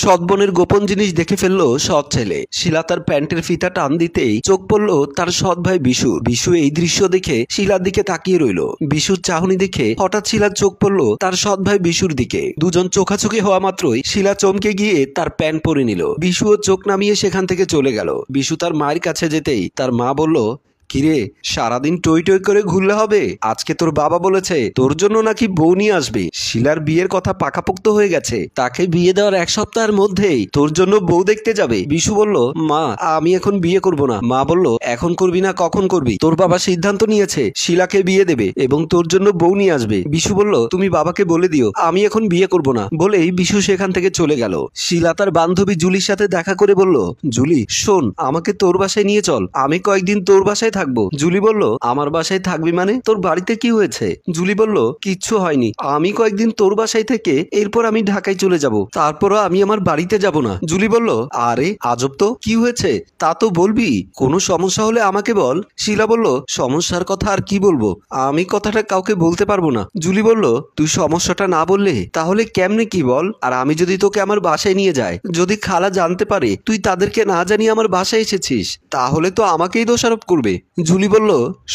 সৎ বোনের গোপন জিনিস দেখে ফেললো সৎ ছেলে। শিলা তার প্যান্টের ফিতা টান দিতেই চোখ পড়লো তার সৎ ভাই বিশু। বিশু এই দৃশ্য দেখে শিলার দিকে তাকিয়ে রইল। বিশুর চাহনি দেখে হঠাৎ শিলার চোখ পড়লো তার সৎ ভাই বিশুর দিকে। দুজন চোখাচোখি হওয়া মাত্রই শিলা চমকে গিয়ে তার প্যান্ট পরে নিল। বিশুও চোখ নামিয়ে সেখান থেকে চলে গেল। বিশু তার মায়ের কাছে যেতেই তার মা বলল, কিরে, সারাদিন টই টই করে ঘুরলে হবে? আজকে তোর বাবা বলেছে তোর জন্য নাকি বউ নিয়ে আসবে। শিলার বিয়ের কথা পাকাপোক্ত হয়ে গেছে, তাকে বিয়ে দেওয়ার 1 সপ্তাহের মধ্যেই তোর জন্য বউ দেখতে যাবে। বিশু বলল, মা আমি এখন বিয়ে করব না। মা বলল, এখন করবি না কখন করবি? তোর বাবা সিদ্ধান্ত নিয়েছে শিলাকে বিয়ে দেবে এবং তোর জন্য বউ নিয়ে আসবে। বিশু বলল, তুমি বাবাকে বলে দিও আমি এখন বিয়ে করব না। বলেই বিশু সেখান থেকে চলে গেল। শিলা তার বান্ধবী জুলির সাথে দেখা করে বলল, জুলি শোন, আমাকে তোর বাসায় নিয়ে চল, আমি কয়েকদিন তোর বাসায় থাকবো। জুলি বলল, আমার বাসায় থাকবি মানে? তোর বাড়িতে কি হয়েছে? জুলি বলল, কিচ্ছু হয়নি, আমি কয়েকদিন তোর বাসায় থেকে এরপর আমি ঢাকায় চলে যাব, তারপরও আমি আমার বাড়িতে যাব না। জুলি বলল, আরে আজব তো, কি হয়েছে তা তো বলবি, কোনো সমস্যা হলে আমাকে বল। শিলা বলল, সমস্যার কথা আর কি বলবো, আমি কথাটা কাউকে বলতে পারবো না। জুলি বলল, তুই সমস্যাটা না বললে তাহলে কেমনে কি বল? আর আমি যদি তোকে আমার বাসায় নিয়ে যাই, যদি খালা জানতে পারে তুই তাদেরকে না জানিয়ে আমার বাসায় এসেছিস, তাহলে তো আমাকেই দোষারোপ করবে। জুলি বলল,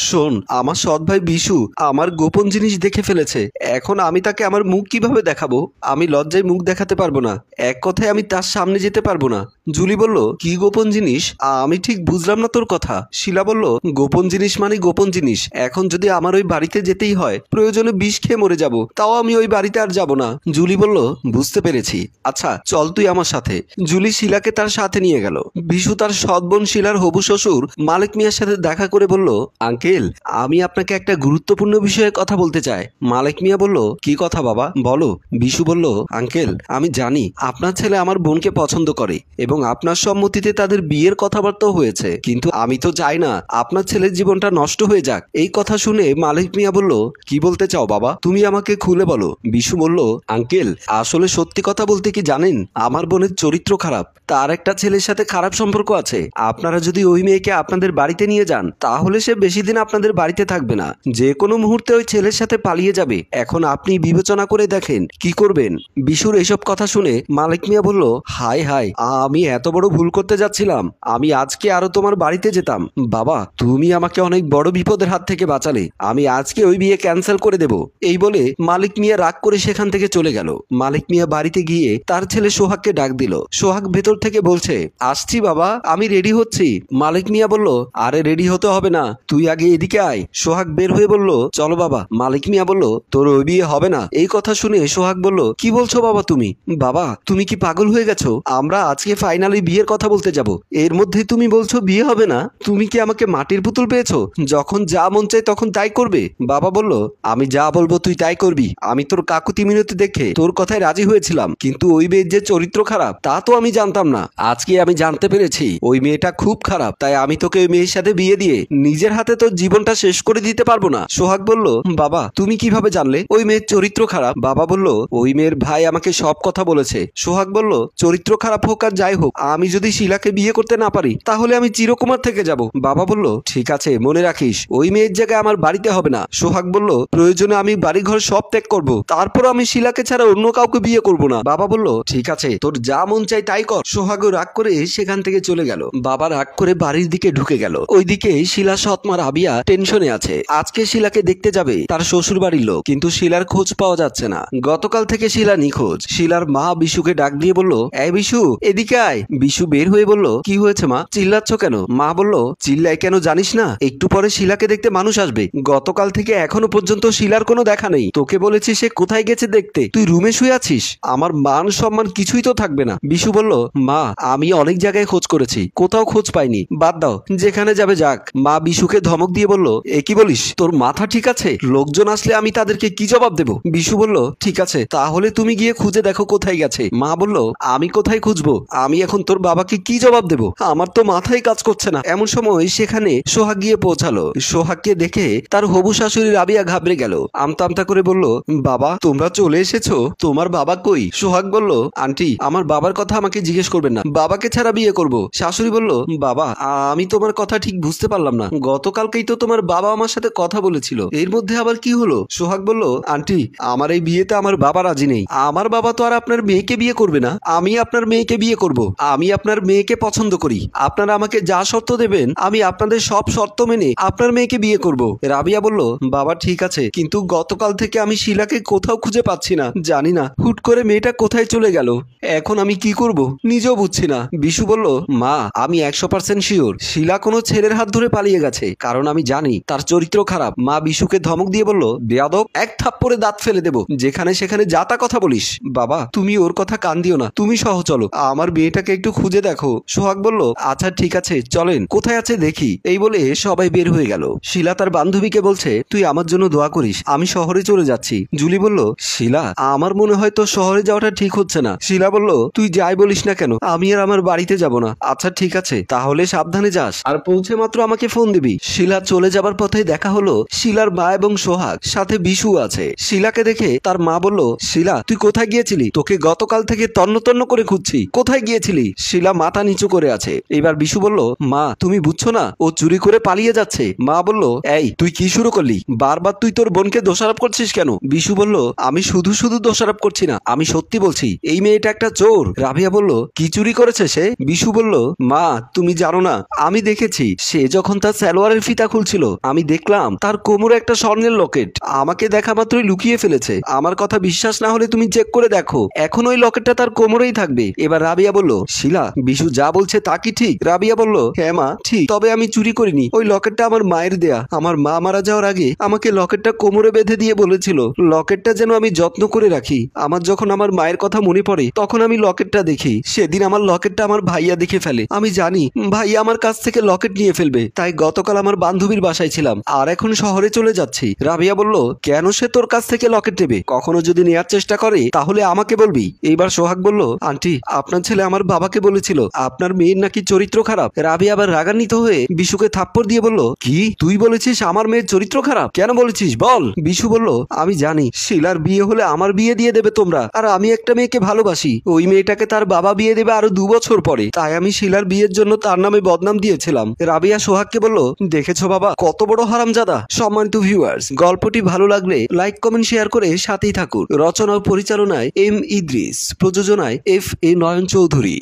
শোন, আমার সৎ ভাই বিশু আমার গোপন জিনিস দেখে ফেলেছে, এখন আমি তাকে আমার মুখ কিভাবে দেখাবো? আমি লজ্জায় মুখ দেখাতে পারবো না, এক কথায় আমি তার সামনে যেতে পারবো না। জুলি বলল, কি গোপন জিনিস? আমি ঠিক বুঝলাম না তোর কথা। শিলা বলল, গোপন জিনিস মানে গোপন জিনিস, এখন যদি আমার ওই বাড়িতে যেতেই হয়, প্রয়োজনে বিষ খেয়ে মরে যাব, তাও আমি ওই বাড়িতে আর যাব না। জুলি বলল, বুঝতে পেরেছি, আচ্ছা চল তুই আমার সাথে। জুলি শিলাকে তার সাথে নিয়ে গেল। বিশু তার সৎ বোন শিলার হবু শ্বশুর মালিক মিয়ার সাথে দেখা করে বলল, আঙ্কেল আমি আপনাকে একটা গুরুত্বপূর্ণ বিষয়ে কথা বলতে চাই। মালিক মিয়া বলল, কি কথা বাবা, বলো। বিশু বলল, আঙ্কেল আমি জানি আপনার ছেলে আমার বোনকে পছন্দ করে এবং আপনার সম্মতিতে তাদের বিয়ের কথাবার্তাও হয়েছে, কিন্তু আমি তো চাই না আপনার ছেলের জীবনটা নষ্ট হয়ে যাক। এই কথা শুনে মালিক মিয়া বলল, কি বলতে চাও বাবা, তুমি আমাকে খুলে বলো। বিশু বলল, আঙ্কেল আসলে সত্যি কথা বলতে কি জানেন, আমার বোনের চরিত্র খারাপ, তার একটা ছেলের সাথে খারাপ সম্পর্ক আছে। আপনারা যদি ওই মেয়েকে আপনাদের বাড়িতে নিয়ে যান, তাহলে সে বেশি দিন আপনাদের বাড়িতে থাকবে না, যে কোনো মুহূর্তে ওই ছেলের সাথে পালিয়ে যাবে। এখন আপনি বিবেচনা করে দেখেন কি করবেন। বিশুর এসব কথা শুনে মালিক মিয়া বলল, হায় হায়, আমি এত বড় ভুল করতে যাচ্ছিলাম, আমি আজকে আরো তোমার বাড়িতে যেতাম। বাবা তুমি আমাকে অনেক বড় বিপদের হাত থেকে বাঁচালে, আমি আজকে ওই বিয়ে ক্যান্সেল করে দেব। এই বলে মালিক মিয়া রাগ করে সেখান থেকে চলে গেল। মালিক মিয়া বাড়িতে গিয়ে তার ছেলে সোহাগকে ডাক দিল। সোহাগ ভেতর থেকে বলছে, আসছি বাবা, আমি রেডি হচ্ছি। মালিক মিয়া বলল, আরে রেডি হতে হবে না, তুই আগে এদিকে আয়। সোহাগ বের হয়ে বলল, চলো বাবা। মালিক মিয়া বলল, তোর ওই বিয়ে হবে না। এই কথা শুনে সোহাগ বলল, কি বলছো বাবা তুমি? বাবা তুমি কি পাগল হয়ে গেছো? আমরা আজকে ফাইনালি বিয়ের কথা বলতে যাব, এর মধ্যে তুমি বলছো বিয়ে হবে না? তুমি কি আমাকে মাটির পুতুল পেয়েছো, যখন যা মন চায় তখন তাই করবে? বাবা বলল, আমি যা বলবো তুই তাই করবি। আমি তোর কাকুতি মিনতি দেখে তোর কথায় রাজি হয়েছিলাম, কিন্তু ওই মেয়ের যে চরিত্র খারাপ তা তো আমি জানতাম না, আজকে আমি জানতে পেরেছি ওই মেয়েটা খুব খারাপ, তাই আমি তোকে ওই মেয়ের সাথে বিয়ে দিয়ে নিজের হাতে তোর জীবনটা শেষ করে দিতে পারবো না। সোহাগ বলল, বাবা তুমি কিভাবে জানলে ওই মেয়ের চরিত্র খারাপ? বাবা বলল, ওই মেয়ের ভাই আমাকে সব কথা বলেছে। সোহাগ বলল, চরিত্র খারাপ হোক আর যাই হোক, আমি যদি শিলাকে বিয়ে করতে না পারি তাহলে আমি চিরকুমার থেকে যাব। বাবা বলল, ঠিক আছে মনে রাখিস ওই মেয়ের জায়গায় আমার বাড়িতে হবে না। সোহাগ বলল, প্রয়োজনে আমি বাড়িঘর সব ত্যাগ করব, তারপর আমি শিলাকে ছাড়া অন্য কাউকে বিয়ে করব না। বাবা বলল, ঠিক আছে তোর যা মন চাই তাই কর। সোহাগও রাগ করে সেখান থেকে চলে গেল। বাবা রাগ করে বাড়ির দিকে ঢুকে গেল। ওইদিকে শিলা সৎমা রাবিয়া টেনশনে আছে। আজকে শিলাকে দেখতে যাবে তার শ্বশুর বাড়ির লোক, কিন্তু শিলার খোঁজ পাওয়া যাচ্ছে না। গতকাল থেকে শিলা নিখোঁজ। শিলার মা বিশুকে ডাক দিয়ে বলল, এই বিশু এদিকে আয়। বিশু বের হয়ে বলল, কি হয়েছে মা, চিল্লাচ্ছ কেন? মা বলল, চিল্লাই কেন জানিস না, একটু পরে শিলাকে দেখতে মানুষ আসবে। গতকাল থেকে এখনো পর্যন্ত শিলার কোনো দেখা নেই, তোকে বলেছি সে কোথায় গেছে দেখতে, তুই রুমে শুয়ে আছিস, আমার মান সম্মান কিছুই তো থাকবে না। বিশু বলল, মা আমি অনেক জায়গায় খোঁজ করেছি, কোথাও খোঁজ পাইনি, বাদ দাও, যেখানে যাবে যাক। মা বিশুকে ধমক দিয়ে বলল, এ কি বলিস, তোর মাথা ঠিক আছে? লোকজন আসলে আমি তাদেরকে কি জবাব দেব? বিশু বলল, ঠিক আছে তাহলে তুমি গিয়ে খুঁজে দেখো কোথায় গেছে। মা বলল, আমি কোথায় খুঁজবো, আমি আমি এখন তোর বাবাকে কি জবাব দেব? আমার তো মাথায় কাজ করছে না। এমন সময় সেখানে সোহাগ গিয়ে পৌঁছালো। সোহাগকে দেখে তার হবু শাশুড়ি রাবিয়া ঘাবড়ে গেল। আমতা আমতা করে বলল, বাবা তোমরা চলে এসেছো? তোমার বাবা কই? সোহাগ বলল, আন্টি আমার বাবার কথা আমাকে জিজ্ঞেস করবেন না, বাবাকে ছাড়া বিয়ে করব। শাশুড়ি বলল, বাবা আমি তোমার কথা ঠিক বুঝতে পারলাম না, গতকালকেই তো তোমার বাবা আমার সাথে কথা বলেছিল, এর মধ্যে আবার কি হলো? সোহাগ বলল, আন্টি আমার এই বিয়েতে আমার বাবা রাজি নেই। আমার বাবা তো আর আপনার মেয়েকে বিয়ে করবে না, আমি আপনার মেয়েকে বিয়ে করব। আমি আপনার মেয়েকে পছন্দ করি। আপনারা আমাকে যা শর্ত দেবেন আমি আপনাদের সব শর্ত মেনে আপনার মেয়েকে বিয়ে করব। রাবিয়া বলল, বাবা ঠিক আছে, কিন্তু গতকাল থেকে আমি শিলাকে কোথাও খুঁজে পাচ্ছি না, জানি না হুট করে মেয়েটা কোথায় চলে গেল। এখন আমি কি করব নিজেও বুঝছি না। বিশু বলল, মা আমি 100% শিওর শিলা কোনো ছেলের হাত ধরে পালিয়ে গেছে, কারণ আমি জানি তার চরিত্র খারাপ। মা বিশুকে ধমক দিয়ে বলল, বেয়াদব, এক থাপ্পড়ে দাঁত ফেলে দেব, যেখানে সেখানে যা তা কথা বলিস। বাবা তুমি ওর কথা কান দিও না, তুমি সহ চলো, আমার মেয়েটাকে একটু খুঁজে দেখো। সোহাগ বলল, আচ্ছা ঠিক আছে চলেন, কোথায় আছে দেখি। এই বলে সবাই বের হয়ে গেল। শিলা তার বান্ধবীকে বলছে, তুই আমার জন্য দোয়া করিস, আমি শহরে চলে যাচ্ছি। জুলি বলল, শিলা আমার মনে হয় তো শহরে যাওয়াটা ঠিক হচ্ছে না। শিলা বলল, তুই যাই বলিস না কেন আমি আর আমার বাড়িতে যাব না। আচ্ছা ঠিক আছে, তাহলে সাবধানে যাস, আর পৌঁছে মাত্র আমাকে ফোন দিবি। শিলা চলে যাবার পথে দেখা হলো শিলার মা এবং সোহাগ, সাথে বিশু আছে। শিলাকে দেখে তার মা বলল, শিলা তুই কোথায় গিয়েছিলি? তোকে গতকাল থেকে তন্ন তন্ন করে খুঁজছি, কোথায় গিয়েছিলি? শিলা মাথা নিচু করে আছে। এবার বিশু বলল, মা তুমি বুঝছো না, ও চুরি করে পালিয়ে যাচ্ছে। মা বলল, এই তুই কি শুরু করলি? বারবার তুই তোর বোনকে দোষারোপ করছিস কেন? বিশু বলল, আমি শুধু শুধু দোষারোপ করছি না, আমি সত্যি বলছি এই মেয়েটা একটা চোর। রাবিয়া বলল, কি চুরি করেছে সে? বিশু বলল, মা তুমি জানো না, আমি দেখেছি সে যখন তার সালোয়ারের ফিতা খুলছিল আমি দেখলাম তার কোমরে একটা স্বর্ণের লকেট, আমাকে দেখা মাত্রই লুকিয়ে ফেলেছে। আমার কথা বিশ্বাস না হলে তুমি চেক করে দেখো, এখন ওই লকেটটা তার কোমরেই থাকবে। এবার রাবিয়া বলল, শিলা বিশু যা বলছে তা কি ঠিক? রাবিয়া বলল, হ্যাঁ মা ঠিক, তবে আমি চুরি করিনি, ওই লকেটটা আমার মায়ের দেয়া। আমার মা মারা যাওয়ার আগে আমাকে লকেটটা কোমরে বেঁধে দিয়ে বলেছিল লকেটটা যেন আমি যত্ন করে রাখি। আমার যখন আমার মায়ের কথা মনে পড়ে তখন আমি লকেটটা দেখি। সেদিন আমার লকেটটা আমার ভাইয়া দেখে ফেলে। আমি জানি ভাইয়া আমার কাছ থেকে লকেট নিয়ে ফেলবে, তাই গতকাল আমার বান্ধবীর বাসায় ছিলাম, আর এখন শহরে চলে যাচ্ছি। রাবিয়া বলল, কেন সে তোর কাছ থেকে লকেট নেবে? কখনো যদি নেয়ার চেষ্টা করে তাহলে আমাকে বলবি। এইবার সোহাগ বলল, আন্টি আপনার ছেলে আমার বাবাকে বলেছিল আপনার মেয়ের নাকি চরিত্র খারাপ। রাবিয়া আবার রাগান্বিত হয়ে বিশুকে থাপ্পড় দিয়ে বলল, কি তুই বলেছিস আমার মেয়ের চরিত্র খারাপ? কেন বলেছিস বল। বিশু বলল, আমি জানি শিলার বিয়ে হলে আমার বিয়ে দিয়ে দেবে তোমরা, আর আমি একটা মেয়েকে ভালোবাসি, ওই মেয়েটাকে তার বাবা বিয়ে দেবে আরো 2 বছর পরে, তাই আমি শিলার বিয়ের জন্য তার নামে বদনাম দিয়েছিলাম। রাবিয়া সোহাগকে বলল, দেখেছো বাবা কত বড় হারামজাদা। সম্মানিত ভিউয়ার্স, গল্পটি ভালো লাগলে লাইক কমেন্ট শেয়ার করে সাথেই থাকুন। রচনা ও পরিচালনায় এম ইদ্রিস, প্রযোজনায় FA নয়ন চৌধুরী।